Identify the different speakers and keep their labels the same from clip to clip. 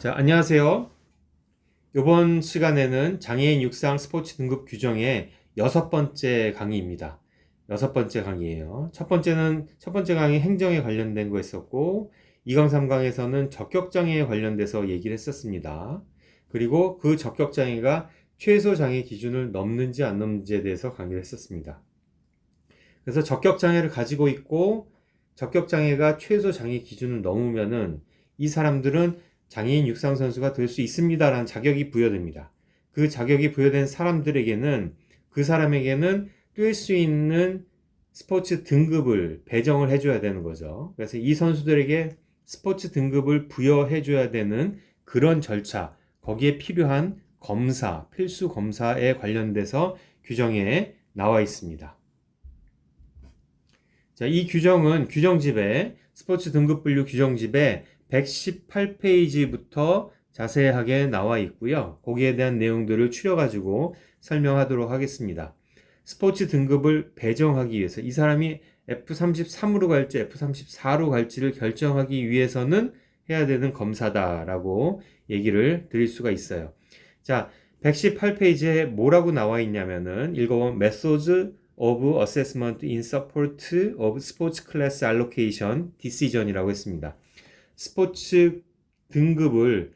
Speaker 1: 자, 안녕하세요. 이번 시간에는 장애인 육상 스포츠 등급 규정의 6번째 강의입니다. 6번째 강의예요. 첫 번째 강의 행정에 관련된 거 했었고, 2강, 3강에서는 적격장애에 관련돼서 얘기를 했었습니다. 그리고 그 적격장애가 최소 장애 기준을 넘는지 안 넘는지에 대해서 강의를 했었습니다. 그래서 적격장애를 가지고 있고, 적격장애가 최소 장애 기준을 넘으면은 이 사람들은 장애인 육상 선수가 될 수 있습니다라는 자격이 부여됩니다. 그 자격이 부여된 사람들에게는 그 사람에게는 뛸 수 있는 스포츠 등급을 배정을 해줘야 되는 거죠. 그래서 이 선수들에게 스포츠 등급을 부여해줘야 되는 그런 절차, 거기에 필요한 검사, 필수 검사에 관련돼서 규정에 나와 있습니다. 자, 이 규정은 규정집에 스포츠 등급 분류 규정집에 118페이지부터 자세하게 나와 있고요. 거기에 대한 내용들을 추려가지고 설명하도록 하겠습니다. 스포츠 등급을 배정하기 위해서 이 사람이 F33으로 갈지 F34로 갈지를 결정하기 위해서는 해야 되는 검사다라고 얘기를 드릴 수가 있어요. 자, 118페이지에 뭐라고 나와 있냐면은 읽어보면 Methods of Assessment in Support of Sports Class Allocation Decision이라고 했습니다. 스포츠 등급을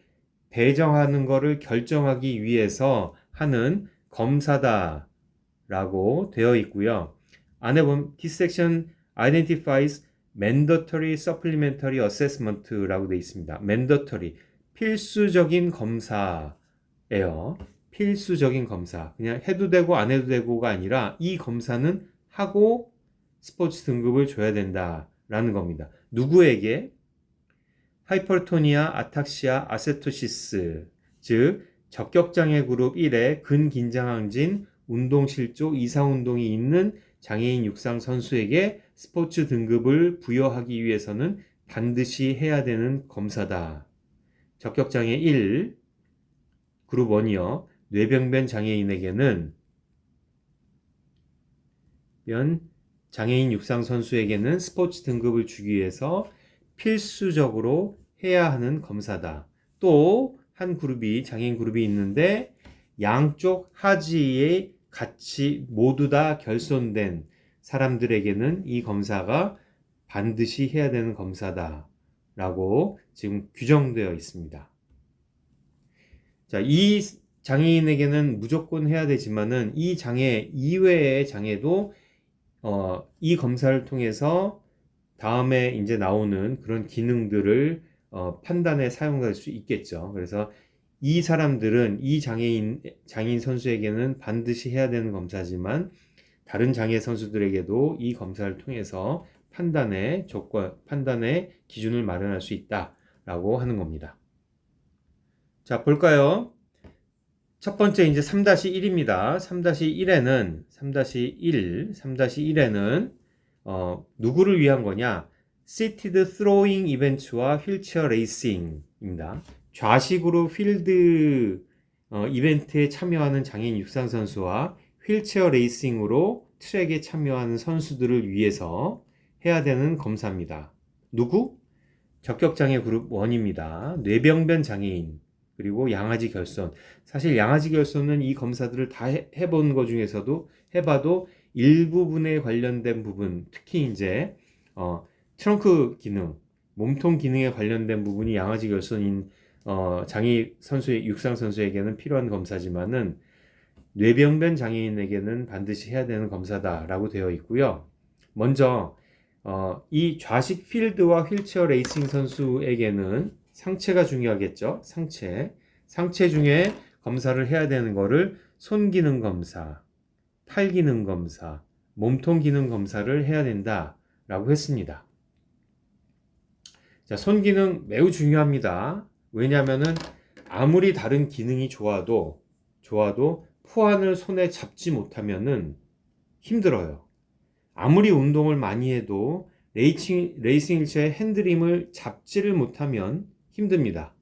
Speaker 1: 배정하는 것을 결정하기 위해서 하는 검사다라고 되어 있고요. 안에 보면 This section identifies mandatory supplementary assessment라고 되어 있습니다. mandatory, 필수적인 검사예요. 필수적인 검사. 그냥 해도 되고 안 해도 되고가 아니라 이 검사는 하고 스포츠 등급을 줘야 된다라는 겁니다. 누구에게? 하이퍼토니아, 아탁시아, 아세토시스, 즉 적격장애 그룹 1의 근긴장항진, 운동실조, 이상운동이 있는 장애인 육상 선수에게 스포츠 등급을 부여하기 위해서는 반드시 해야 되는 검사다. 적격장애 1, 그룹 1이요. 뇌병변 장애인에게는 장애인 육상 선수에게는 스포츠 등급을 주기 위해서 필수적으로 해야 하는 검사다. 또 한 그룹이 장애인 그룹이 있는데 양쪽 하지에 같이 모두 다 결손된 사람들에게는 이 검사가 반드시 해야 되는 검사다 라고 지금 규정되어 있습니다. 자, 이 장애인에게는 무조건 해야 되지만은 이 장애 이외의 장애도 이 검사를 통해서 다음에 이제 나오는 그런 기능들을 판단에 사용할 수 있겠죠. 그래서 이 사람들은 이 장애인 선수에게는 반드시 해야 되는 검사지만 다른 장애 선수들에게도 이 검사를 통해서 판단의 기준을 마련할 수 있다라고 하는 겁니다. 자, 볼까요? 첫 번째 이제 3-1입니다. 3-1에는 누구를 위한 거냐? Seated Throwing Events와 휠체어 레이싱입니다. 좌식으로 필드 이벤트에 참여하는 장애인 육상 선수와 휠체어 레이싱으로 트랙에 참여하는 선수들을 위해서 해야 되는 검사입니다. 누구? 적격장애 그룹 1입니다. 뇌병변 장애인 그리고 양아지 결손. 사실 양아지 결손은 이 검사들을 다 해본 것 중에서도 해봐도 일부분에 관련된 부분, 특히 이제 트렁크 기능, 몸통 기능에 관련된 부분이 양아지 결손인 장애 선수의 육상 선수에게는 필요한 검사지만은 뇌병변 장애인에게는 반드시 해야 되는 검사다라고 되어 있고요. 먼저 이 좌식 필드와 휠체어 레이싱 선수에게는 상체가 중요하겠죠. 상체 중에 검사를 해야 되는 거를 손 기능 검사, 팔 기능 검사, 몸통 기능 검사를 해야 된다라고 했습니다. 자, 손 기능 매우 중요합니다. 왜냐하면은 아무리 다른 기능이 좋아도 포환을 손에 잡지 못하면은 힘들어요. 아무리 운동을 많이 해도 레이싱 휠체어의 핸드림을 잡지를 못하면 힘듭니다.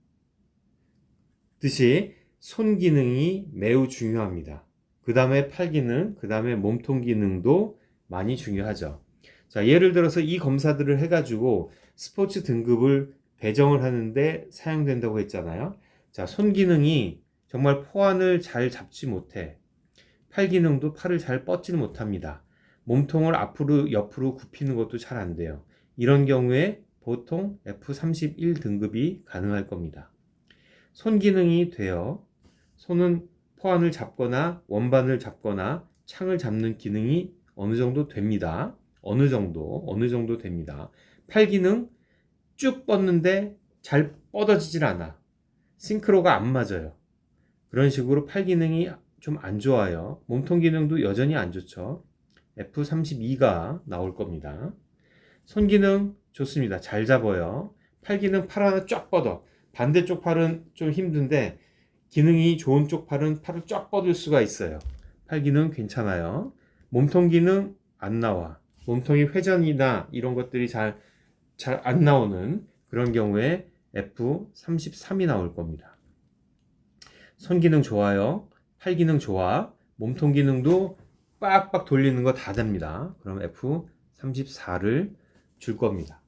Speaker 1: 듯이 손 기능이 매우 중요합니다. 그 다음에 팔 기능, 그 다음에 몸통 기능도 많이 중요하죠. 자, 예를 들어서 이 검사들을 해가지고 스포츠 등급을 배정을 하는데 사용된다고 했잖아요. 자, 손 기능이 정말 포환을 잘 잡지 못해. 팔 기능도 팔을 잘 뻗지는 못합니다. 몸통을 앞으로 옆으로 굽히는 것도 잘 안 돼요. 이런 경우에 보통 F31 등급이 가능할 겁니다. 손 기능이 돼요. 손은 포환을 잡거나 원반을 잡거나 창을 잡는 기능이 어느 정도 됩니다. 어느 정도 됩니다. 팔 기능 쭉 뻗는데 잘 뻗어지질 않아. 싱크로가 안 맞아요. 그런 식으로 팔 기능이 좀 안 좋아요. 몸통 기능도 여전히 안 좋죠. F32가 나올 겁니다. 손 기능 좋습니다. 잘 잡아요. 팔 기능 팔 하나 쫙 뻗어. 반대쪽 팔은 좀 힘든데 기능이 좋은 쪽 팔은 팔을 쫙 뻗을 수가 있어요. 팔 기능 괜찮아요. 몸통 기능 안 나와. 몸통이 회전이나 이런 것들이 잘 안 나오는 그런 경우에 F33이 나올 겁니다. 손 기능 좋아요. 팔 기능 좋아. 몸통 기능도 빡빡 돌리는 거 다 됩니다. 그럼 F34를 줄 겁니다.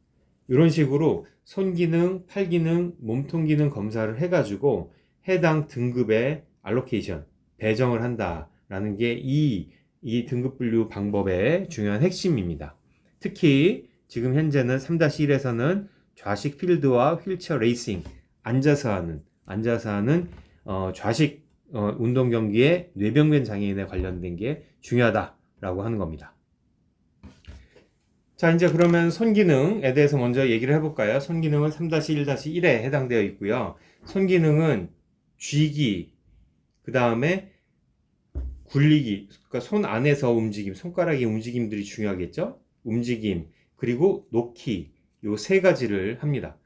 Speaker 1: 이런 식으로 손 기능, 팔 기능, 몸통 기능 검사를 해가지고 해당 등급의 알로케이션, 배정을 한다라는 게 이 등급 분류 방법의 중요한 핵심입니다. 특히 지금 현재는 3-1에서는 좌식 필드와 휠체어 레이싱, 앉아서 하는 좌식 운동 경기의 뇌병변 장애인에 관련된 게 중요하다라고 하는 겁니다. 자, 이제 그러면 손 기능에 대해서 먼저 얘기를 해볼까요? 손 기능은 3-1-1에 해당되어 있고요. 손 기능은 쥐기, 그 다음에 굴리기, 그러니까 손 안에서 움직임, 손가락의 움직임들이 중요하겠죠? 움직임, 그리고 놓기, 요 세 가지를 합니다.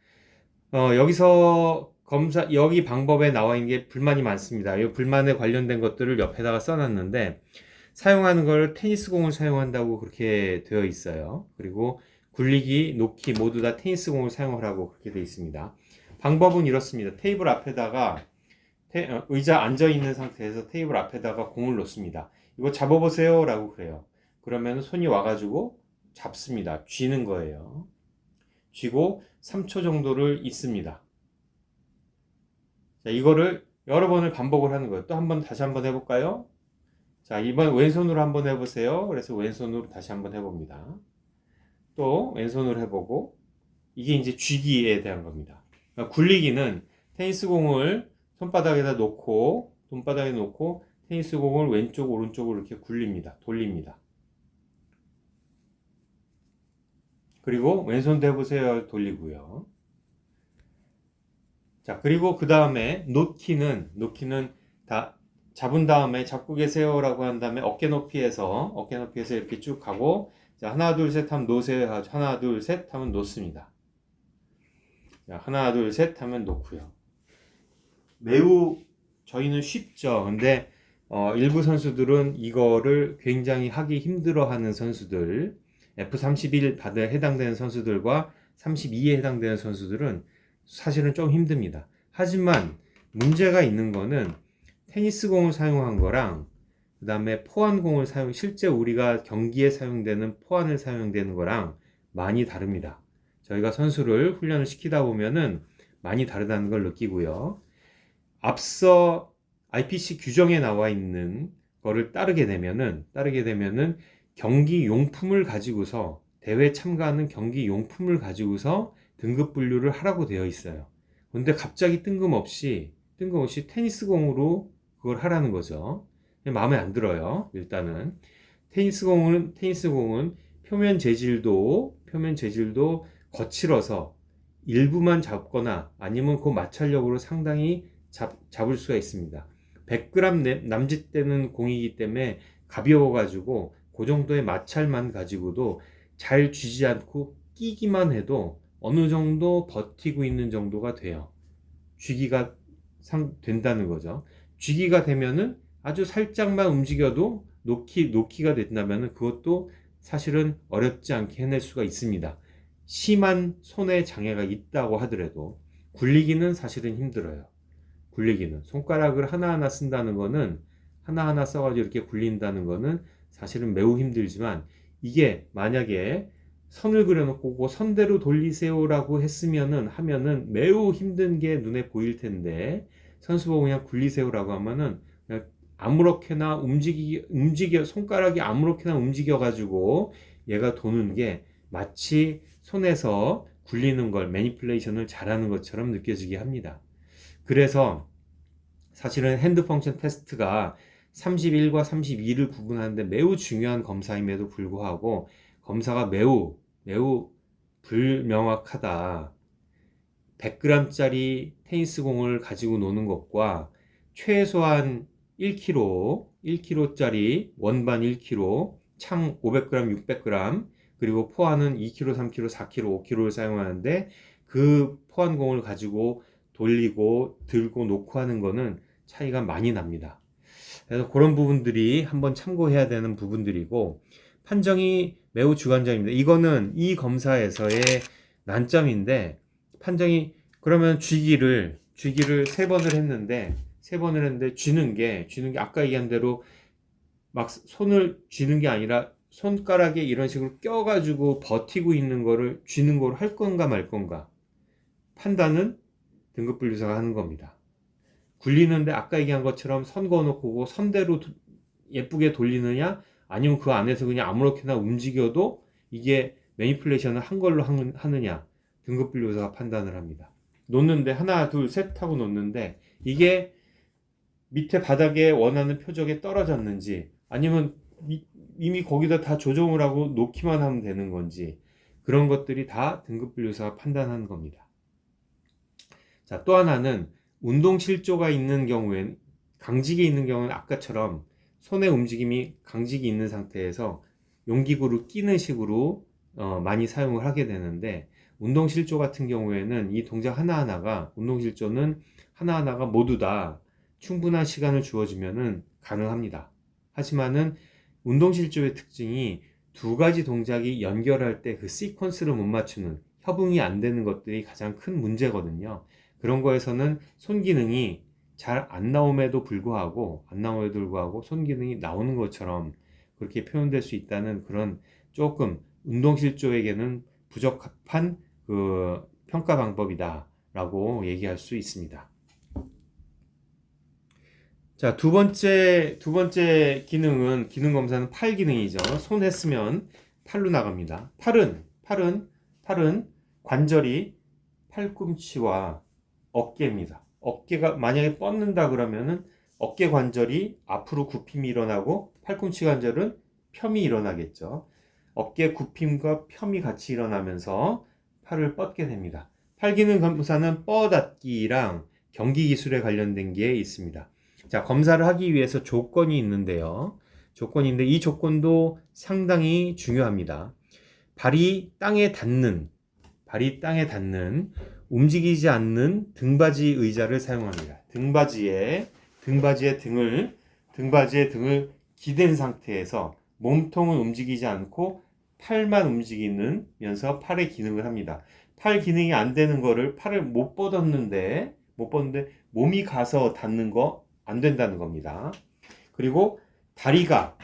Speaker 1: 여기서 여기 방법에 나와 있는 게 불만이 많습니다. 이 불만에 관련된 것들을 옆에다가 써놨는데, 사용하는 걸 테니스공을 사용한다고 그렇게 되어 있어요. 그리고 굴리기, 놓기 모두 다 테니스공을 사용하라고 그렇게 되어 있습니다. 방법은 이렇습니다. 테이블 앞에다가 의자 앉아 있는 상태에서 테이블 앞에다가 공을 놓습니다. 이거 잡아보세요 라고 그래요. 그러면 손이 와가지고 잡습니다. 쥐는 거예요. 쥐고 3초 정도를 있습니다. 자, 이거를 여러 번을 반복을 하는 거예요. 또 다시 한번 해볼까요? 자, 이번 왼손으로 한번 해보세요. 그래서 왼손으로 다시 한번 해봅니다. 또 왼손으로 해보고, 이게 이제 쥐기에 대한 겁니다. 그러니까 굴리기는 테니스공을 손바닥에 놓고 테니스공을 왼쪽 오른쪽으로 이렇게 돌립니다. 그리고 왼손도 해보세요. 돌리고요. 자, 그리고 그 다음에 놓기는 다 잡은 다음에 잡고 계세요라고 한 다음에 어깨 높이에서 이렇게 쭉 가고, 자, 하나 둘 셋 하면 놓으세요. 하나 둘 셋 하면 놓습니다. 자, 하나 둘 셋 하면 놓고요. 매우 저희는 쉽죠. 근데 일부 선수들은 이거를 굉장히 하기 힘들어하는 선수들, F31 받에 해당되는 선수들과 32에 해당되는 선수들은 사실은 좀 힘듭니다. 하지만 문제가 있는 거는 테니스공을 사용한 거랑 그 다음에 포환공을 실제 우리가 경기에 사용되는 포환을 사용되는 거랑 많이 다릅니다. 저희가 선수를 훈련을 시키다 보면은 많이 다르다는 걸 느끼고요. 앞서 IPC 규정에 나와 있는 거를 따르게 되면은 경기 용품을 가지고서 대회 참가하는 경기 용품을 가지고서 등급 분류를 하라고 되어 있어요. 근데 갑자기 뜬금없이 테니스공으로 그걸 하라는 거죠. 마음에 안 들어요. 일단은 테니스공은 표면 재질도 거칠어서 일부만 잡거나 아니면 그 마찰력으로 상당히 잡을 수가 있습니다. 100g 남짓되는 공이기 때문에 가벼워가지고 그 정도의 마찰만 가지고도 잘 쥐지 않고 끼기만 해도 어느 정도 버티고 있는 정도가 돼요. 쥐기가 된다는 거죠. 쥐기가 되면은 아주 살짝만 움직여도 놓기가 된다면은 그것도 사실은 어렵지 않게 해낼 수가 있습니다. 심한 손에 장애가 있다고 하더라도 굴리기는 사실은 힘들어요. 굴리기는 손가락을 하나하나 쓴다는 거는 하나하나 써가지고 이렇게 굴린다는 거는 사실은 매우 힘들지만, 이게 만약에 선을 그려놓고 그 선대로 돌리세요라고 하면은 매우 힘든 게 눈에 보일 텐데, 선수 보고 그냥 굴리세요라고 하면은 그냥 아무렇게나 움직여 손가락이 아무렇게나 움직여 가지고 얘가 도는 게 마치 손에서 굴리는 걸 매니플레이션을 잘하는 것처럼 느껴지게 합니다. 그래서 사실은 핸드 펑션 테스트가 31과 32를 구분하는데 매우 중요한 검사임에도 불구하고 검사가 매우 불명확하다. 100g짜리 테니스 공을 가지고 노는 것과 최소한 1kg짜리 원반 1kg, 창 500g, 600g, 그리고 포환은 2kg, 3kg, 4kg, 5kg를 사용하는데 그 포환공을 가지고 돌리고 들고 놓고 하는 거는 차이가 많이 납니다. 그래서 그런 부분들이 한번 참고해야 되는 부분들이고, 판정이 매우 주관적입니다. 이거는 이 검사에서의 난점인데, 판정이 그러면 쥐기를 세 번을 했는데 쥐는 게 아까 얘기한 대로 막 손을 쥐는 게 아니라 손가락에 이런 식으로 껴가지고 버티고 있는 거를 쥐는 거로 할 건가 말 건가 판단은 등급분류사가 하는 겁니다. 굴리는데 아까 얘기한 것처럼 선 그어놓고 선대로 예쁘게 돌리느냐, 아니면 그 안에서 그냥 아무렇게나 움직여도 이게 매니플레이션을 한 걸로 하느냐, 등급분류사가 판단을 합니다. 놓는데 하나 둘 셋 하고 놓는데 이게 밑에 바닥에 원하는 표적에 떨어졌는지, 아니면 이미 거기다 다 조정을 하고 놓기만 하면 되는 건지, 그런 것들이 다 등급분류사가 판단하는 겁니다. 자, 또 하나는 운동실조가 있는 경우엔, 강직이 있는 경우는 아까처럼 손의 움직임이 강직이 있는 상태에서 용기구를 끼는 식으로 많이 사용을 하게 되는데, 운동실조 같은 경우에는 이 동작 운동실조는 하나하나가 모두 다 충분한 시간을 주어지면은 가능합니다. 하지만은 운동실조의 특징이 두 가지 동작이 연결할 때 그 시퀀스를 못 맞추는, 협응이 안 되는 것들이 가장 큰 문제거든요. 그런 거에서는 손 기능이 잘 안 나옴에도 불구하고 손 기능이 나오는 것처럼 그렇게 표현될 수 있다는, 그런 조금 운동실조에게는 부적합한 그 평가 방법이다라고 얘기할 수 있습니다. 자, 두 번째 기능 검사는 팔 기능이죠. 손 했으면 팔로 나갑니다. 팔은 관절이 팔꿈치와 어깨입니다. 어깨가 만약에 뻗는다 그러면은 어깨 관절이 앞으로 굽힘이 일어나고 팔꿈치 관절은 펴이 일어나겠죠. 어깨 굽힘과 펴이 같이 일어나면서 팔을 뻗게 됩니다. 팔 기능 검사는 뻗닫기랑 경기 기술에 관련된 게 있습니다. 자, 검사를 하기 위해서 조건이 있는데요. 이 조건도 상당히 중요합니다. 발이 땅에 닿는, 움직이지 않는 등받이 의자를 사용합니다. 등받이에 등을 기댄 상태에서 몸통은 움직이지 않고 팔만 움직이면서 팔의 기능을 합니다. 팔 기능이 안 되는 거를, 팔을 못 뻗었는데 몸이 가서 닿는 거 안 된다는 겁니다. 그리고 다리가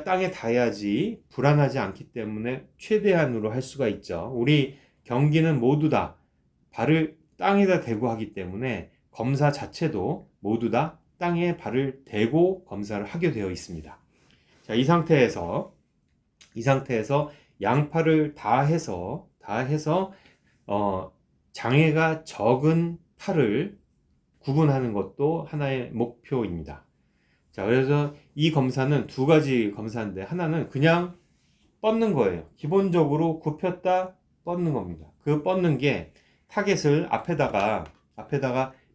Speaker 1: 땅에 닿아야지 불안하지 않기 때문에 최대한으로 할 수가 있죠. 우리 경기는 모두 다 발을 땅에다 대고 하기 때문에 검사 자체도 모두 다 땅에 발을 대고 검사를 하게 되어 있습니다. 자, 이 상태에서 양팔을 다 해서 장애가 적은 팔을 구분하는 것도 하나의 목표입니다. 자, 그래서 이 검사는 두 가지 검사인데, 하나는 그냥 뻗는 거예요. 기본적으로 굽혔다 뻗는 겁니다. 그 뻗는 게 타겟을 앞에다가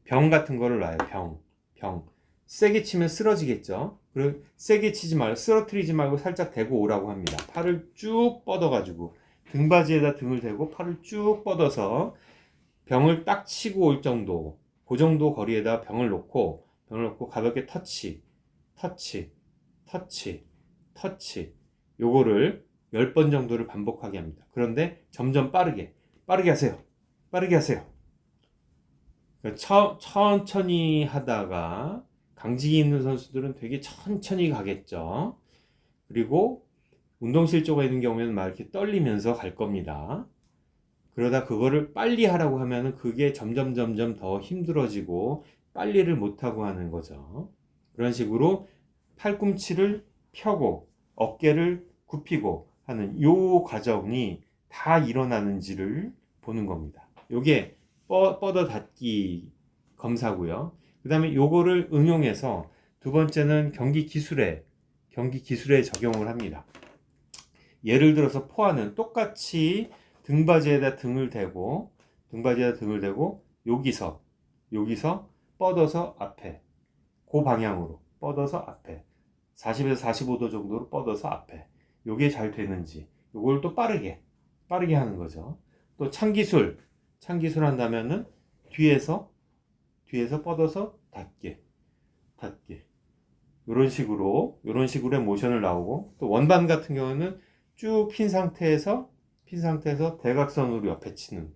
Speaker 1: 병 같은 거를 놔요. 병. 세게 치면 쓰러지겠죠. 그리고 세게 치지 말고, 쓰러뜨리지 말고 살짝 대고 오라고 합니다. 팔을 쭉 뻗어가지고 등받이에다 등을 대고 팔을 쭉 뻗어서 병을 딱 치고 올 정도, 그 정도 거리에다 병을 놓고 가볍게 터치, 요거를 10번 정도를 반복하게 합니다. 그런데 점점 빠르게 하세요. 천천히 하다가 강직이 있는 선수들은 되게 천천히 가겠죠. 그리고 운동실조가 있는 경우에는 막 이렇게 떨리면서 갈 겁니다. 그러다 그거를 빨리 하라고 하면은 그게 점점 더 힘들어지고 빨리를 못하고 하는 거죠. 그런 식으로 팔꿈치를 펴고 어깨를 굽히고 하는 요 과정이 다 일어나는지를 보는 겁니다. 요게 뻗어 닫기 검사고요. 그 다음에 요거를 응용해서 두 번째는 경기 기술에 적용을 합니다. 예를 들어서 포아는 똑같이 등받이에다 등을 대고 여기서 뻗어서 앞에, 그 방향으로 뻗어서 앞에 40에서 45도 정도로 뻗어서 앞에, 요게 잘 되는지 요걸 또 빠르게 하는 거죠. 또 창기술 한다면은 뒤에서 뻗어서 닫게 이런 식으로의 모션을 나오고, 또 원반 같은 경우는 쭉 핀 상태에서 대각선으로 옆에 치는,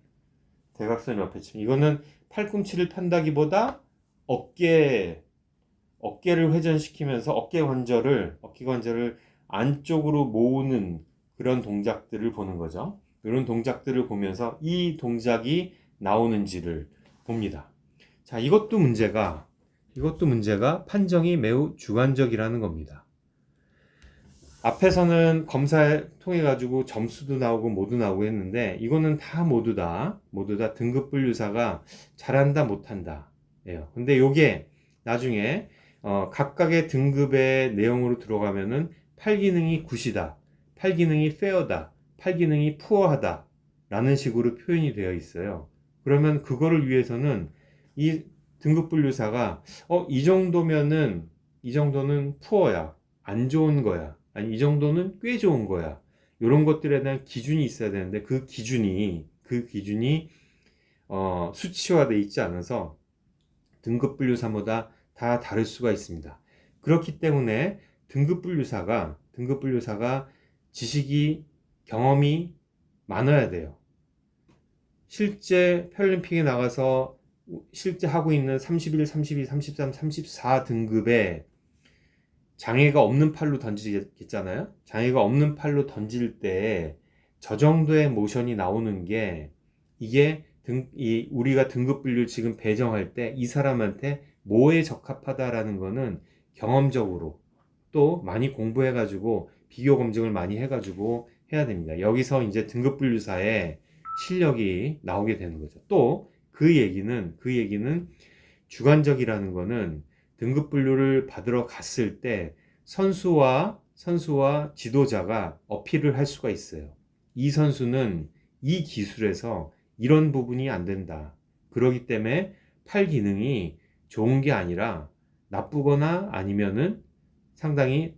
Speaker 1: 이거는 팔꿈치를 편다기보다 어깨를 회전시키면서 어깨 관절을 안쪽으로 모으는 그런 동작들을 보는 거죠. 이런 동작들을 보면서 이 동작이 나오는지를 봅니다. 자, 이것도 문제가 판정이 매우 주관적이라는 겁니다. 앞에서는 검사를 통해 가지고 점수도 나오고 모두 나오고 했는데, 이거는 모두 다 등급 분류사가 잘한다 못한다 예요. 근데 요게 나중에 각각의 등급의 내용으로 들어가면은 팔기능이 굿이다, 팔기능이 페어다, 팔기능이 푸어하다 라는 식으로 표현이 되어 있어요. 그러면 그거를 위해서는 이 등급 분류사가 이 정도는 푸어야, 안 좋은 거야, 아니 이 정도는 꽤 좋은 거야, 이런 것들에 대한 기준이 있어야 되는데, 그 기준이 수치화되어 있지 않아서 등급 분류사마다 다 다를 수가 있습니다. 그렇기 때문에 등급 분류사가 지식이, 경험이 많아야 돼요. 실제 패럴림픽에 나가서 실제 하고 있는 31, 32, 33, 34 등급에 장애가 없는 팔로 던지겠잖아요. 장애가 없는 팔로 던질 때 저 정도의 모션이 나오는 게, 이게 우리가 등급 분류 지금 배정할 때 이 사람한테 뭐에 적합하다라는 거는 경험적으로 또 많이 공부해가지고 비교 검증을 많이 해가지고 해야 됩니다. 여기서 이제 등급 분류사의 실력이 나오게 되는 거죠. 또 그 얘기는 주관적이라는 거는 등급 분류를 받으러 갔을 때 선수와 지도자가 어필을 할 수가 있어요. 이 선수는 이 기술에서 이런 부분이 안 된다, 그러기 때문에 팔 기능이 좋은 게 아니라 나쁘거나 아니면은 상당히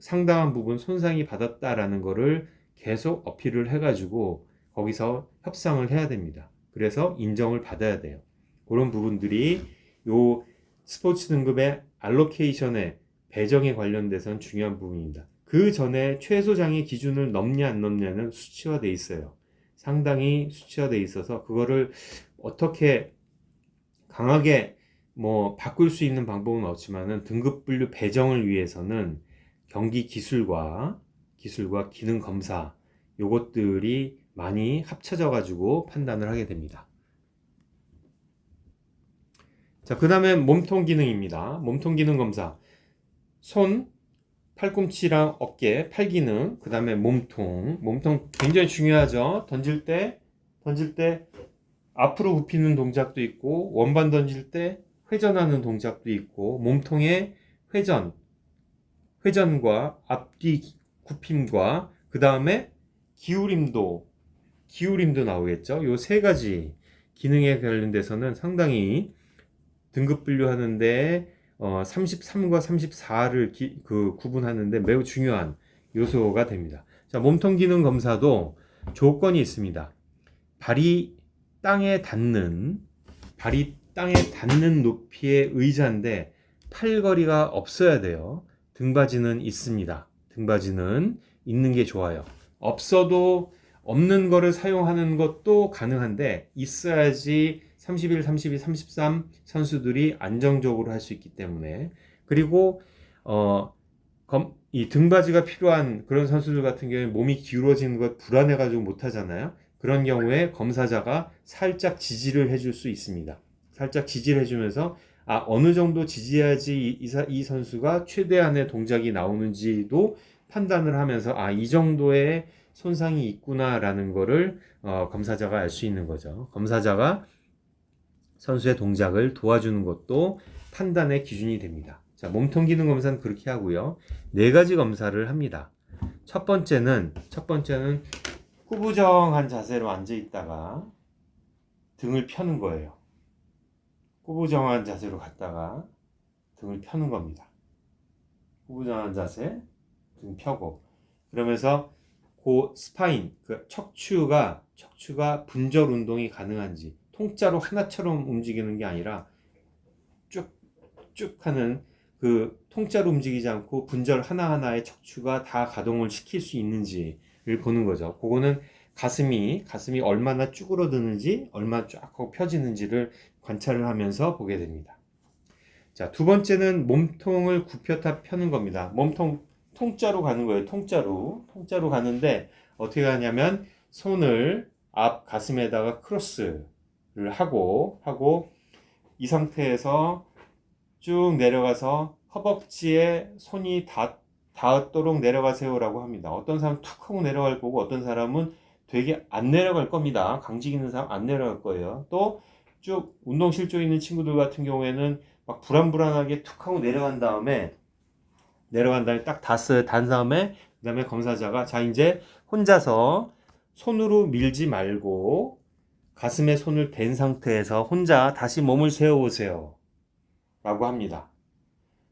Speaker 1: 상당한 부분 손상이 받았다라는 거를 계속 어필을 해가지고 거기서 협상을 해야 됩니다. 그래서 인정을 받아야 돼요. 그런 부분들이 요 스포츠 등급의 알로케이션의 배정에 관련돼서는 중요한 부분입니다. 그 전에 최소 장애 기준을 넘냐 안 넘냐는 수치화돼 있어요. 상당히 수치화돼 있어서 그거를 어떻게 강하게 바꿀 수 있는 방법은 없지만은 등급 분류 배정을 위해서는 경기 기술과 기능 검사, 요것들이 많이 합쳐져 가지고 판단을 하게 됩니다. 자, 그 다음에 몸통 기능입니다. 몸통 기능 검사. 손, 팔꿈치랑 어깨, 팔 기능, 그 다음에 몸통 굉장히 중요하죠. 던질 때 앞으로 굽히는 동작도 있고, 원반 던질 때 회전하는 동작도 있고, 몸통의 회전과 앞뒤 굽힘과 그 다음에 기울임도 나오겠죠. 요 세 가지 기능에 관련돼서는 상당히 등급 분류하는데 33과 34를 구분하는데 매우 중요한 요소가 됩니다. 자, 몸통 기능 검사도 조건이 있습니다. 발이 땅에 닿는 높이의 의자인데 팔걸이가 없어야 돼요. 등받이는 있습니다. 등받이는 있는 게 좋아요. 없어도 없는 거를 사용하는 것도 가능한데 있어야지 31, 32, 33 선수들이 안정적으로 할 수 있기 때문에. 그리고 이 등받이가 필요한 그런 선수들 같은 경우에 몸이 기울어지는 것 불안해가지고 못하잖아요. 그런 경우에 검사자가 살짝 지지를 해줄 수 있습니다. 살짝 지지를 해주면서 어느 정도 지지해야지 이 선수가 최대한의 동작이 나오는지도 판단을 하면서 이 정도의 손상이 있구나라는 거를 검사자가 알 수 있는 거죠. 검사자가 선수의 동작을 도와주는 것도 판단의 기준이 됩니다. 자, 몸통 기능 검사는 그렇게 하고요. 네 가지 검사를 합니다. 첫 번째는 꾸부정한 자세로 앉아 있다가 등을 펴는 거예요. 꾸부정한 자세로 갔다가 등을 펴는 겁니다. 꾸부정한 자세, 등 펴고 그러면서 그 스파인, 그 척추가 분절 운동이 가능한지 통짜로 하나처럼 움직이는 게 아니라 쭉쭉 하는 그 통짜로 움직이지 않고 분절 하나하나의 척추가 다 가동을 시킬 수 있는지를 보는 거죠. 그거는 가슴이 얼마나 쭈그러드는지 얼마나 쫙 하고 펴지는지를 관찰을 하면서 보게 됩니다. 자, 두 번째는 몸통을 굽혔다 펴는 겁니다. 몸통 통짜로 가는 거예요. 통짜로 가는데 어떻게 하냐면 손을 앞 가슴에다가 크로스를 하고 이 상태에서 쭉 내려가서 허벅지에 손이 닿도록 내려가세요라고 합니다. 어떤 사람은 툭 하고 내려갈 거고 어떤 사람은 되게 안 내려갈 겁니다. 강직 있는 사람 안 내려갈 거예요. 또 쭉 운동 실조 있는 친구들 같은 경우에는 막 불안불안하게 툭 하고 내려간 다음에 딱 단 다음에 그다음에 검사자가 자 이제 혼자서 손으로 밀지 말고 가슴에 손을 댄 상태에서 혼자 다시 몸을 세워보세요 라고 합니다.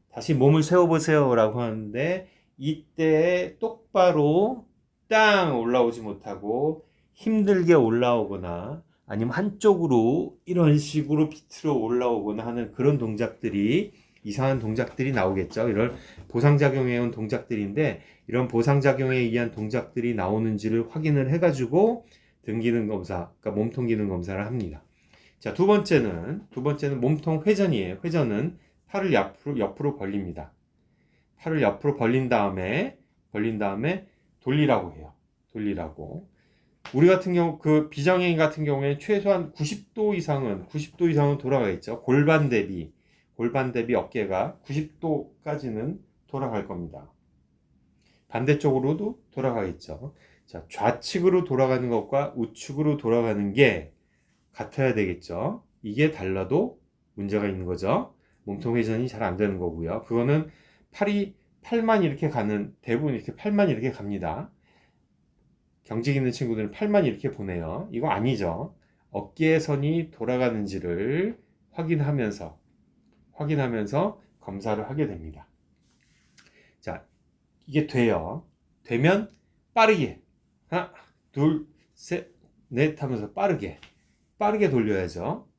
Speaker 1: 다시 몸을 세워보세요 라고 하는데 이때 똑바로 땅 올라오지 못하고 힘들게 올라오거나 아니면 한쪽으로 이런 식으로 비틀어 올라오거나 하는 그런 동작들이 이상한 동작들이 나오겠죠. 이런 보상작용에 온 동작들인데 이런 보상작용에 의한 동작들이 나오는지를 확인을 해가지고 등기능 검사, 그러니까 몸통 기능 검사를 합니다. 자, 두 번째는 몸통 회전이에요. 회전은 팔을 옆으로 벌립니다. 팔을 옆으로 벌린 다음에 돌리라고 해요. 우리 같은 경우 그 비정형인 같은 경우에 최소한 90도 이상은 돌아가겠죠. 골반 대비 어깨가 90도까지는 돌아갈 겁니다. 반대쪽으로도 돌아가겠죠. 자, 좌측으로 돌아가는 것과 우측으로 돌아가는 게 같아야 되겠죠. 이게 달라도 문제가 있는 거죠. 몸통 회전이 잘 안 되는 거고요. 그거는 팔만 이렇게 가는, 대부분 이렇게 팔만 이렇게 갑니다. 경직 있는 친구들은 팔만 이렇게 보내요. 이거 아니죠. 어깨의 선이 돌아가는지를 확인하면서 검사를 하게 됩니다. 자, 이게 돼요. 되면 빠르게 하나, 둘, 셋, 넷 하면서 빠르게 돌려야죠.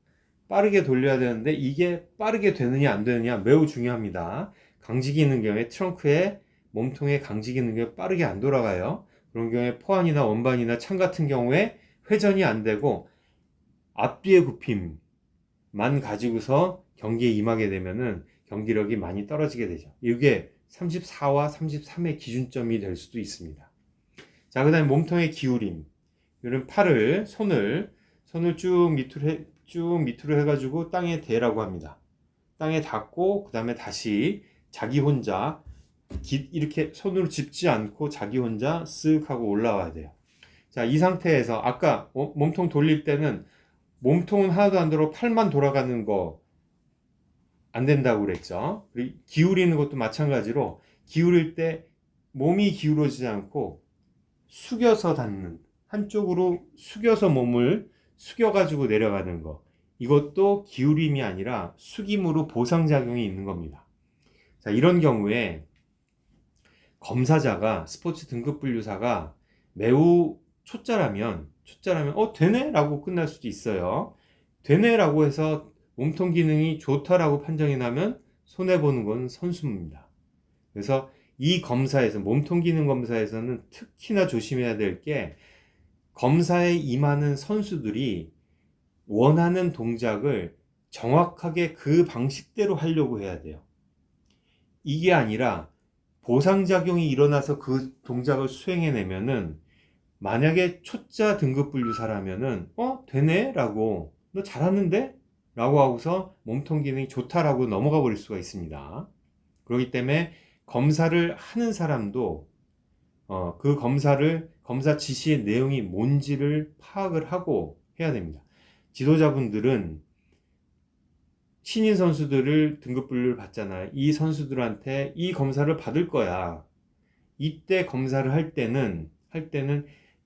Speaker 1: 빠르게 돌려야 되는데 이게 빠르게 되느냐 안 되느냐 매우 중요합니다. 강직이 있는 경우에 트렁크에 몸통에 강직이 있는 경우에 빠르게 안 돌아가요. 그런 경우에 포환이나 원반이나 창 같은 경우에 회전이 안 되고 앞뒤의 굽힘만 가지고서 경기에 임하게 되면은 경기력이 많이 떨어지게 되죠. 이게 34와 33의 기준점이 될 수도 있습니다. 자, 그 다음에 몸통의 기울임. 이런 손을 쭉 밑으로 해가지고 땅에 대라고 합니다. 땅에 닿고 그 다음에 다시 자기 혼자 이렇게 손으로 짚지 않고 자기 혼자 쓱 하고 올라와야 돼요. 자, 이 상태에서 아까 몸통 돌릴 때는 몸통은 하나도 안 들어 팔만 돌아가는 거 안 된다고 그랬죠. 기울이는 것도 마찬가지로 기울일 때 몸이 기울어지지 않고 숙여서 닿는, 한쪽으로 숙여서 몸을 숙여가지고 내려가는 거, 이것도 기울임이 아니라 숙임으로 보상작용이 있는 겁니다. 자, 이런 경우에 검사자가, 스포츠 등급분류사가 매우 초짜라면 되네? 라고 끝날 수도 있어요. 되네? 라고 해서 몸통 기능이 좋다라고 판정이 나면 손해보는 건 선수입니다. 그래서 이 검사에서, 몸통 기능 검사에서는 특히나 조심해야 될 게 검사에 임하는 선수들이 원하는 동작을 정확하게 그 방식대로 하려고 해야 돼요. 이게 아니라 보상작용이 일어나서 그 동작을 수행해내면은 만약에 초짜 등급분류사라면은 되네? 라고 너 잘하는데? 라고 하고서 몸통 기능이 좋다라고 넘어가 버릴 수가 있습니다. 그렇기 때문에 검사를 하는 사람도 그 검사 지시의 내용이 뭔지를 파악을 하고 해야 됩니다. 지도자분들은 신인 선수들을 등급 분류를 받잖아요. 이 선수들한테 이 검사를 받을 거야. 이때 검사를 할 때는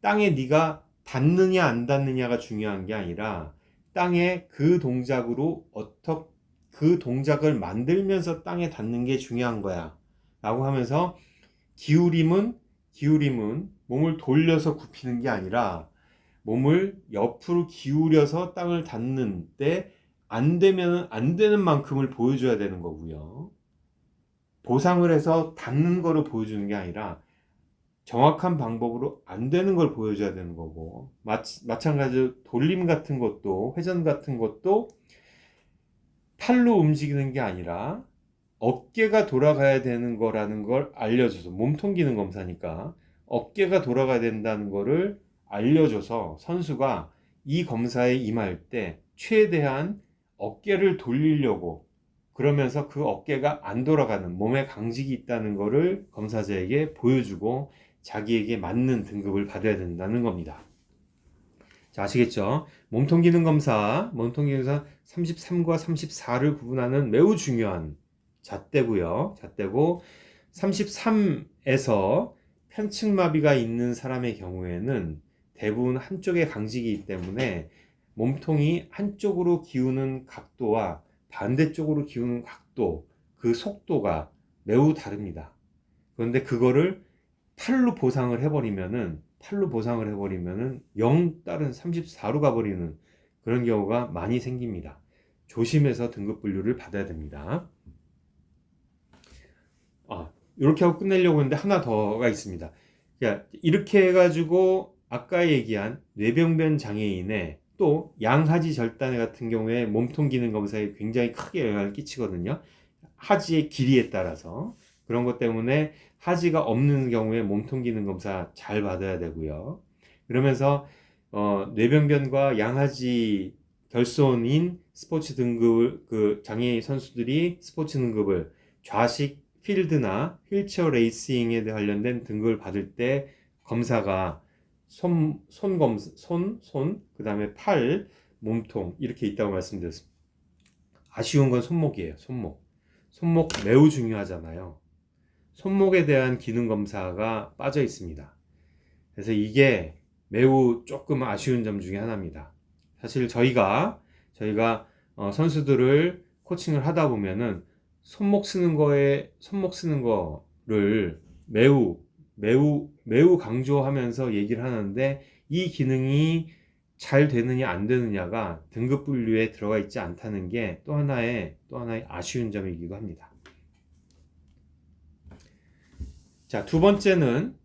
Speaker 1: 땅에 네가 닿느냐 안 닿느냐가 중요한 게 아니라 땅에 그 동작으로 그 동작을 만들면서 땅에 닿는 게 중요한 거야. 라고 하면서 기울임은 몸을 돌려서 굽히는 게 아니라 몸을 옆으로 기울여서 땅을 닿는 때 안 되면 안 되는 만큼을 보여줘야 되는 거고요. 보상을 해서 닿는 거를 보여주는 게 아니라 정확한 방법으로 안 되는 걸 보여줘야 되는 거고, 마찬가지로 돌림 같은 것도, 회전 같은 것도 팔로 움직이는 게 아니라 어깨가 돌아가야 되는 거라는 걸 알려줘서, 몸통 기능 검사니까 어깨가 돌아가야 된다는 거를 알려줘서 선수가 이 검사에 임할 때 최대한 어깨를 돌리려고, 그러면서 그 어깨가 안 돌아가는 몸에 강직이 있다는 거를 검사자에게 보여주고 자기에게 맞는 등급을 받아야 된다는 겁니다. 자, 아시겠죠? 몸통 기능 검사 33과 34를 구분하는 매우 중요한 잣대고요. 잣대고 33에서 편측마비가 있는 사람의 경우에는 대부분 한쪽에 강직이기 때문에 몸통이 한쪽으로 기우는 각도와 반대쪽으로 기우는 각도, 그 속도가 매우 다릅니다. 그런데 그거를 팔로 보상을 해버리면은 0 다른 34로 가버리는 그런 경우가 많이 생깁니다. 조심해서 등급 분류를 받아야 됩니다. 이렇게 하고 끝내려고 했는데 하나 더가 있습니다. 그러니까 이렇게 해가지고 아까 얘기한 뇌병변 장애인의 또 양하지 절단애 같은 경우에 몸통 기능 검사에 굉장히 크게 영향을 끼치거든요. 하지의 길이에 따라서. 그런 것 때문에 하지가 없는 경우에 몸통 기능 검사 잘 받아야 되고요. 그러면서 뇌병변과 양하지 결손인 스포츠 등급 그 장애인 선수들이 스포츠 등급을 좌식 필드나 휠체어 레이싱에 관련된 등급을 받을 때 검사가 손, 그 다음에 팔, 몸통 이렇게 있다고 말씀드렸습니다. 아쉬운 건 손목이에요. 손목 매우 중요하잖아요. 손목에 대한 기능 검사가 빠져 있습니다. 그래서 이게 매우 조금 아쉬운 점 중에 하나입니다. 사실 저희가 선수들을 코칭을 하다 보면은 손목 쓰는 거를 매우 강조하면서 얘기를 하는데 이 기능이 잘 되느냐 안 되느냐가 등급 분류에 들어가 있지 않다는 게 또 하나의 아쉬운 점이기도 합니다. 자, 두 번째는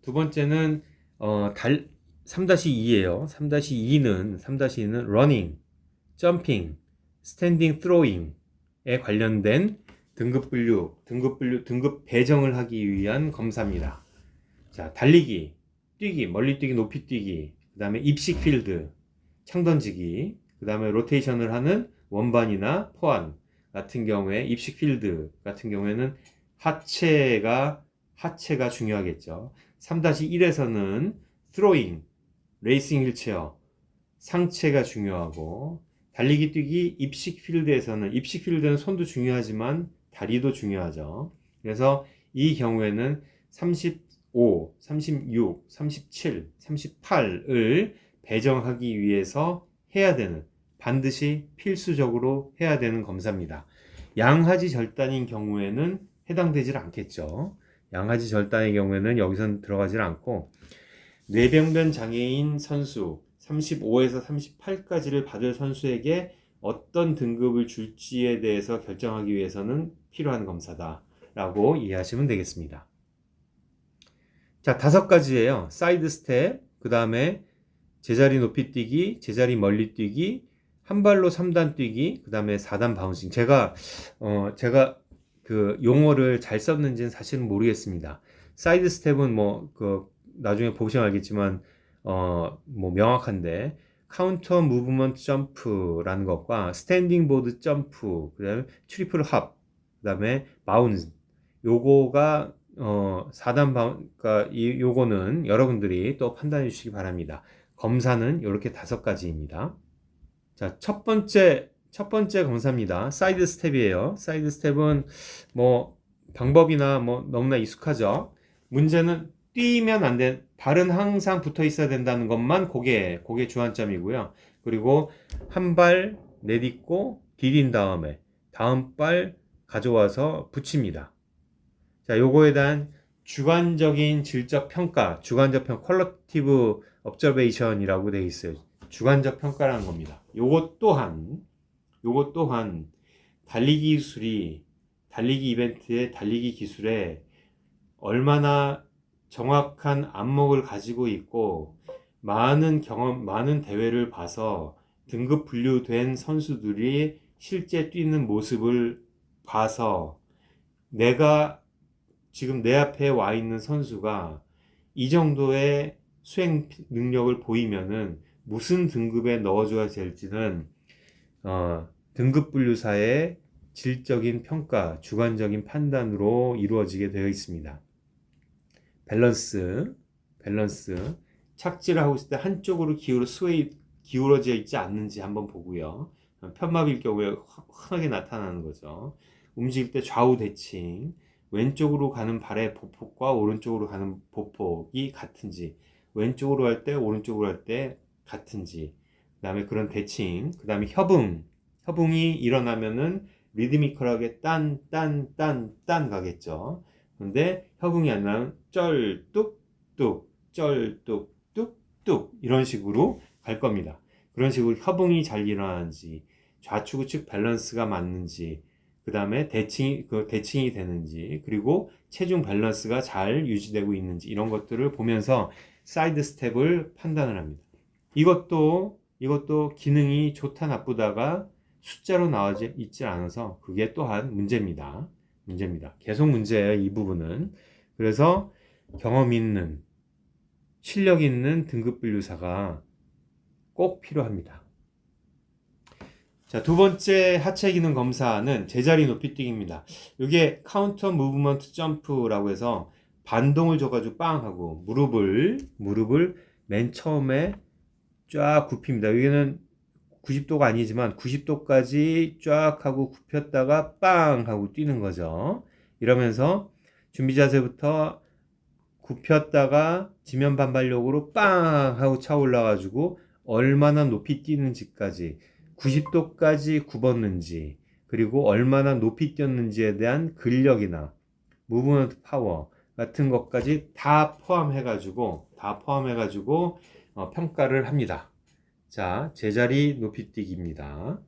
Speaker 1: 3-2예요. 3-2는 running, jumping, standing, throwing에 관련된 등급 배정을 하기 위한 검사입니다. 자, 달리기, 뛰기, 멀리 뛰기, 높이 뛰기, 그 다음에 입식 필드, 창 던지기, 그 다음에 로테이션을 하는 원반이나 포안 같은 경우에 입식 필드 같은 경우에는 하체가 중요하겠죠. 3-1에서는 throwing, 레이싱 휠체어, 상체가 중요하고, 달리기 뛰기 입식 필드는 손도 중요하지만 다리도 중요하죠. 그래서 이 경우에는 35, 36, 37, 38을 배정하기 위해서 반드시 필수적으로 해야 되는 검사입니다. 양하지 절단인 경우에는 해당되질 않겠죠. 양하지 절단의 경우에는 여기선 들어가질 않고, 뇌병변 장애인 선수 35에서 38까지를 받을 선수에게 어떤 등급을 줄지에 대해서 결정하기 위해서는 필요한 검사다라고 이해하시면 되겠습니다. 자, 5가지예요. 사이드 스텝, 그 다음에 제자리 높이 뛰기, 제자리 멀리 뛰기, 한 발로 3단 뛰기, 그 다음에 4단 바운싱. 제가 그 용어를 잘 썼는지는 사실은 모르겠습니다. 사이드 스텝은 나중에 보시면 알겠지만 뭐 명확한데 카운터 무브먼트 점프라는 것과 스탠딩 보드 점프, 그다음에 트리플 합, 그다음에 바운스, 요거가 4단 그러니까 요거는 여러분들이 또 판단해 주시기 바랍니다. 검사는 이렇게 5가지입니다. 자, 첫 번째 검사입니다. 사이드 스텝이에요. 사이드 스텝은 뭐 방법이나 뭐 너무나 익숙하죠. 문제는 뛰면 안 돼. 발은 항상 붙어 있어야 된다는 것만 그게 주안점이고요. 그리고 한 발 내딛고 디딘 다음에 다음 발 가져와서 붙입니다. 자, 요거에 대한 주관적인 질적 평가, 퀄러티브 observation이라고 되어 있어요. 주관적 평가라는 겁니다. 요것 또한 달리기 이벤트의 달리기 기술에 얼마나 정확한 안목을 가지고 있고 많은 대회를 봐서 등급 분류된 선수들이 실제 뛰는 모습을 봐서 내가 지금 내 앞에 와 있는 선수가 이 정도의 수행 능력을 보이면은 무슨 등급에 넣어줘야 될지는 등급 분류사의 질적인 평가, 주관적인 판단으로 이루어지게 되어 있습니다. 밸런스, 착지를 하고 있을 때 한쪽으로 기울어져 있지 않는지 한번 보고요. 편마비일 경우에 흔하게 나타나는 거죠. 움직일 때 좌우 대칭, 왼쪽으로 가는 발의 보폭과 오른쪽으로 가는 보폭이 같은지, 왼쪽으로 할 때 오른쪽으로 할 때 같은지, 그 다음에 그런 대칭, 그 다음에 협응이 일어나면은 리드미컬하게 딴 가겠죠. 근데 협응이 안 나면 쩔뚝뚝 이런 식으로 갈 겁니다. 그런 식으로 협응이 잘 일어나는지, 좌측 우측 밸런스가 맞는지, 그 다음에 대칭이 되는지, 그리고 체중 밸런스가 잘 유지되고 있는지, 이런 것들을 보면서 사이드 스텝을 판단을 합니다. 이것도 기능이 좋다 나쁘다가 숫자로 나와 있지 않아서 그게 또한 문제입니다. 계속 문제예요, 이 부분은. 그래서 경험 있는, 실력 있는 등급 분류사가 꼭 필요합니다. 자, 두 번째 하체 기능 검사는 제자리 높이 뛰기입니다. 이게 카운터 무브먼트 점프라고 해서 반동을 줘가지고 빵 하고 무릎을 맨 처음에 쫙 굽힙니다. 여기는 90도가 아니지만 90도까지 쫙 하고 굽혔다가 빵 하고 뛰는 거죠. 이러면서 준비 자세부터 굽혔다가 지면 반발력으로 빵 하고 차 올라가지고 얼마나 높이 뛰는지까지, 90도까지 굽었는지, 그리고 얼마나 높이 뛰었는지에 대한 근력이나 무브먼트 파워 같은 것까지 다 포함해가지고 평가를 합니다. 자, 제자리 높이뛰기입니다.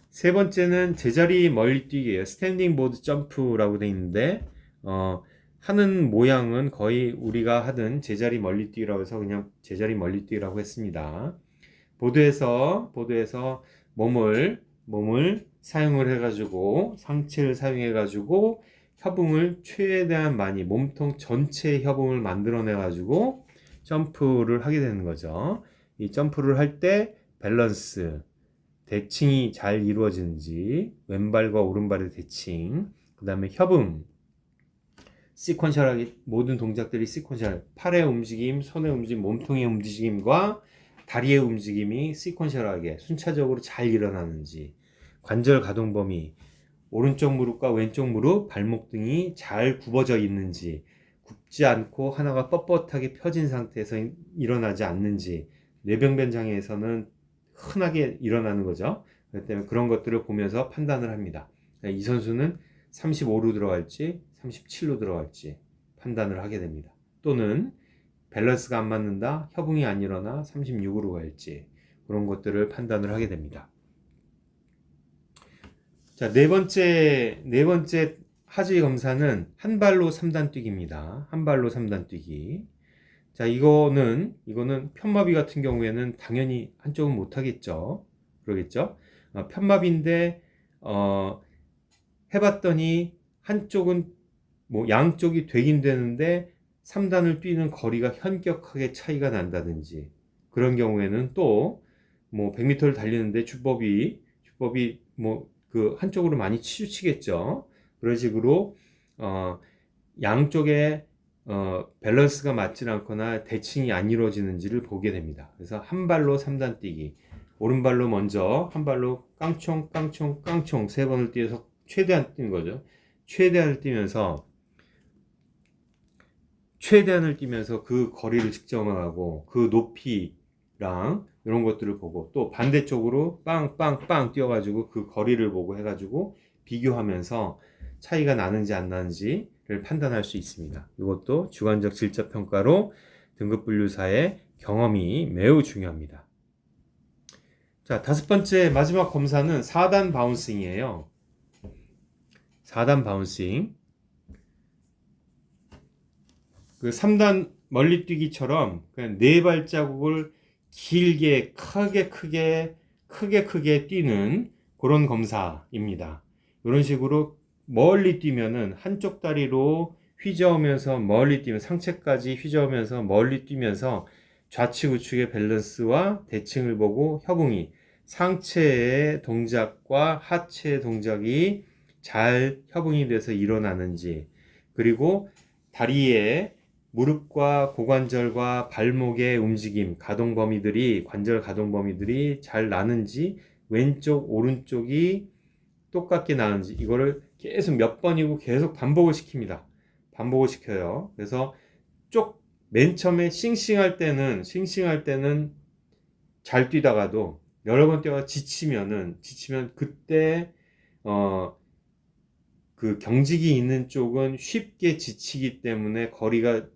Speaker 1: 세 번째는 제자리 멀리뛰기예요. 스탠딩 보드 점프라고 되어 있는데 하는 모양은 거의 우리가 하던 제자리 멀리뛰기라고 해서 그냥 제자리 멀리뛰기라고 했습니다. 보드에서 몸을 사용을 해가지고, 상체를 사용해가지고 협응을 최대한 많이, 몸통 전체 협응을 만들어내가지고 점프를 하게 되는 거죠. 이 점프를 할 때 밸런스, 대칭이 잘 이루어지는지, 왼발과 오른발의 대칭, 그 다음에 협응, 시퀀셜하게 모든 동작들이 시퀀셜, 팔의 움직임, 손의 움직임, 몸통의 움직임과 다리의 움직임이 시퀀셜하게 순차적으로 잘 일어나는지, 관절 가동 범위, 오른쪽 무릎과 왼쪽 무릎, 발목 등이 잘 굽어져 있는지, 굽지 않고 하나가 뻣뻣하게 펴진 상태에서 일어나지 않는지, 뇌병변 장애에서는 흔하게 일어나는 거죠. 그렇기 때문에 그런 것들을 보면서 판단을 합니다. 이 선수는 35로 들어갈지 37로 들어갈지 판단을 하게 됩니다. 또는 밸런스가 안 맞는다, 협응이 안 일어나 36으로 갈지, 그런 것들을 판단을 하게 됩니다. 자, 네 번째 하지 검사는 한 발로 3단 뛰기입니다. 한 발로 3단 뛰기. 자, 이거는 편마비 같은 경우에는 당연히 한쪽은 못 하겠죠. 그러겠죠? 편마비인데 해봤더니 한쪽은 뭐 양쪽이 되긴 되는데 3단을 뛰는 거리가 현격하게 차이가 난다든지, 그런 경우에는 또 뭐 100m를 달리는데 주법이 뭐 그 한쪽으로 많이 치우치겠죠. 그런 식으로 양쪽에 밸런스가 맞지 않거나 대칭이 안 이루어지는지를 보게 됩니다. 그래서 한 발로 3단 뛰기, 오른발로 먼저 한 발로 깡총 깡총 깡총 세 번을 뛰어서 최대한 뛰는 거죠. 최대한을 뛰면서 그 거리를 측정하고 그 높이랑 이런 것들을 보고, 또 반대쪽으로 빵빵빵 뛰어가지고 그 거리를 보고 해가지고 비교하면서 차이가 나는지 안 나는지를 판단할 수 있습니다. 이것도 주관적 질적 평가로 등급 분류사의 경험이 매우 중요합니다. 자, 다섯 번째 마지막 검사는 4단 바운싱이에요. 4단 바운싱. 그 3단 멀리뛰기처럼 그냥 네 발자국을 길게 크게 뛰는 그런 검사입니다. 이런 식으로 멀리 뛰면은 한쪽 다리로 휘저으면서 멀리 뛰면 상체까지 휘저으면서 멀리 뛰면서 좌측 우측의 밸런스와 대칭을 보고 협응이, 상체의 동작과 하체의 동작이 잘 협응이 돼서 일어나는지, 그리고 다리에 무릎과 고관절과 발목의 움직임, 관절 가동 범위들이 잘 나는지, 왼쪽, 오른쪽이 똑같게 나는지, 이거를 계속 몇 번이고 계속 반복을 시킵니다. 반복을 시켜요. 그래서 맨 처음에 싱싱할 때는 잘 뛰다가도 여러 번 뛰다가 지치면 그때 그 경직이 있는 쪽은 쉽게 지치기 때문에 거리가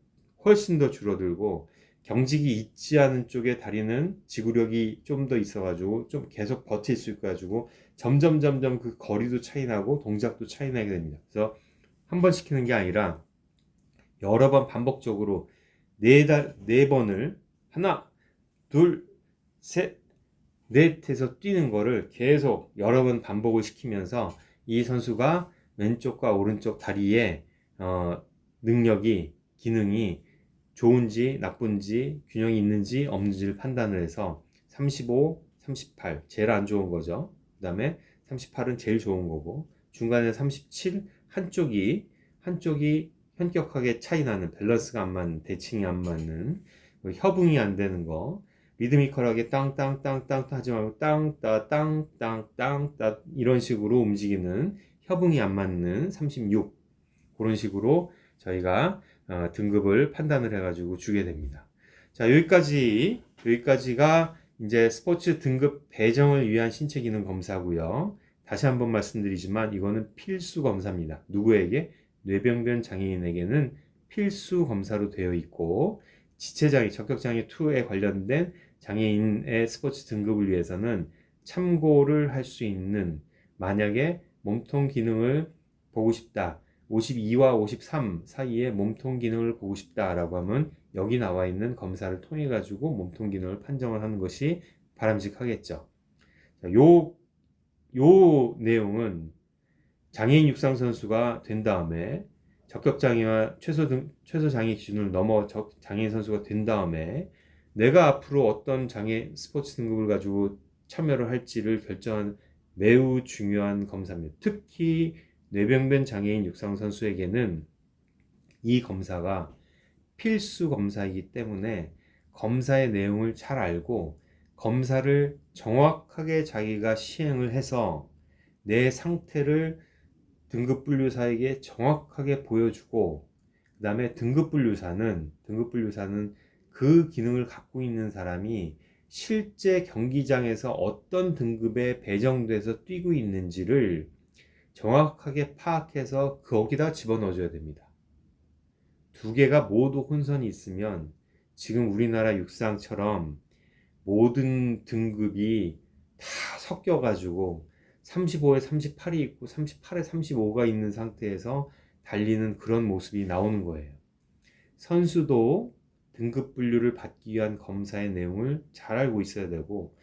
Speaker 1: 훨씬 더 줄어들고, 경직이 있지 않은 쪽의 다리는 지구력이 좀 더 있어가지고 좀 계속 버틸 수 있어가지고 점점 그 거리도 차이 나고 동작도 차이 나게 됩니다. 그래서 한 번 시키는 게 아니라 여러 번 반복적으로 네 번을 하나, 둘, 셋, 넷 해서 뛰는 거를 계속 여러 번 반복을 시키면서 이 선수가 왼쪽과 오른쪽 다리의 능력이, 기능이 좋은지 나쁜지, 균형이 있는지 없는지를 판단을 해서 35, 38 제일 안 좋은 거죠. 그 다음에 38은 제일 좋은 거고, 중간에 37, 한쪽이 현격하게 차이 나는, 밸런스가 안 맞는, 대칭이 안 맞는, 협응이 안 되는 거, 리드미컬하게 땅땅땅땅 하지 말고 땅따 땅땅땅따 이런 식으로 움직이는, 협응이 안 맞는 36, 그런 식으로 저희가 등급을 판단을 해가지고 주게 됩니다. 자, 여기까지가 이제 스포츠 등급 배정을 위한 신체 기능 검사고요. 다시 한번 말씀드리지만 이거는 필수 검사입니다. 누구에게? 뇌병변 장애인에게는 필수 검사로 되어 있고, 지체장애, 적격장애 2에 관련된 장애인의 스포츠 등급을 위해서는 참고를 할 수 있는, 만약에 몸통 기능을 보고 싶다, 52와 53 사이에 몸통 기능을 보고 싶다라고 하면 여기 나와 있는 검사를 통해 가지고 몸통 기능을 판정을 하는 것이 바람직하겠죠. 자, 요 내용은 장애인 육상 선수가 된 다음에, 적격장애와 최소 장애 기준을 넘어 장애인 선수가 된 다음에 내가 앞으로 어떤 스포츠 등급을 가지고 참여를 할지를 결정한 매우 중요한 검사입니다. 특히 뇌병변 장애인 육상 선수에게는 이 검사가 필수 검사이기 때문에 검사의 내용을 잘 알고 검사를 정확하게 자기가 시행을 해서 내 상태를 등급분류사에게 정확하게 보여주고, 그 다음에 등급분류사는 그 기능을 갖고 있는 사람이 실제 경기장에서 어떤 등급에 배정돼서 뛰고 있는지를 정확하게 파악해서 거기다 집어넣어줘야 됩니다. 두 개가 모두 혼선이 있으면 지금 우리나라 육상처럼 모든 등급이 다 섞여가지고 35에 38이 있고 38에 35가 있는 상태에서 달리는 그런 모습이 나오는 거예요. 선수도 등급 분류를 받기 위한 검사의 내용을 잘 알고 있어야 되고,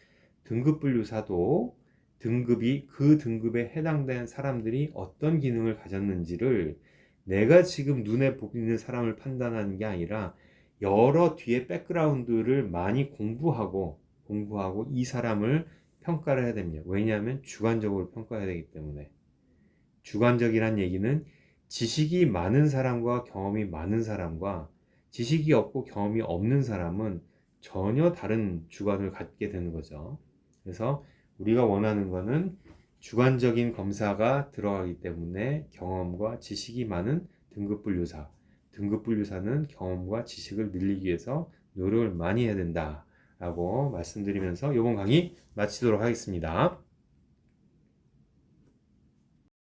Speaker 1: 등급 분류사도 등급이 그 등급에 해당되는 사람들이 어떤 기능을 가졌는지를 내가 지금 눈에 보이는 사람을 판단하는 게 아니라 여러 뒤에 백그라운드를 많이 공부하고 이 사람을 평가를 해야 됩니다. 왜냐하면 주관적으로 평가해야 되기 때문에. 주관적이란 얘기는 지식이 많은 사람과 경험이 많은 사람과 지식이 없고 경험이 없는 사람은 전혀 다른 주관을 갖게 되는 거죠. 그래서 우리가 원하는 거는 주관적인 검사가 들어가기 때문에 경험과 지식이 많은 등급분류사. 등급분류사는 경험과 지식을 늘리기 위해서 노력을 많이 해야 된다라고 말씀드리면서 이번 강의 마치도록 하겠습니다.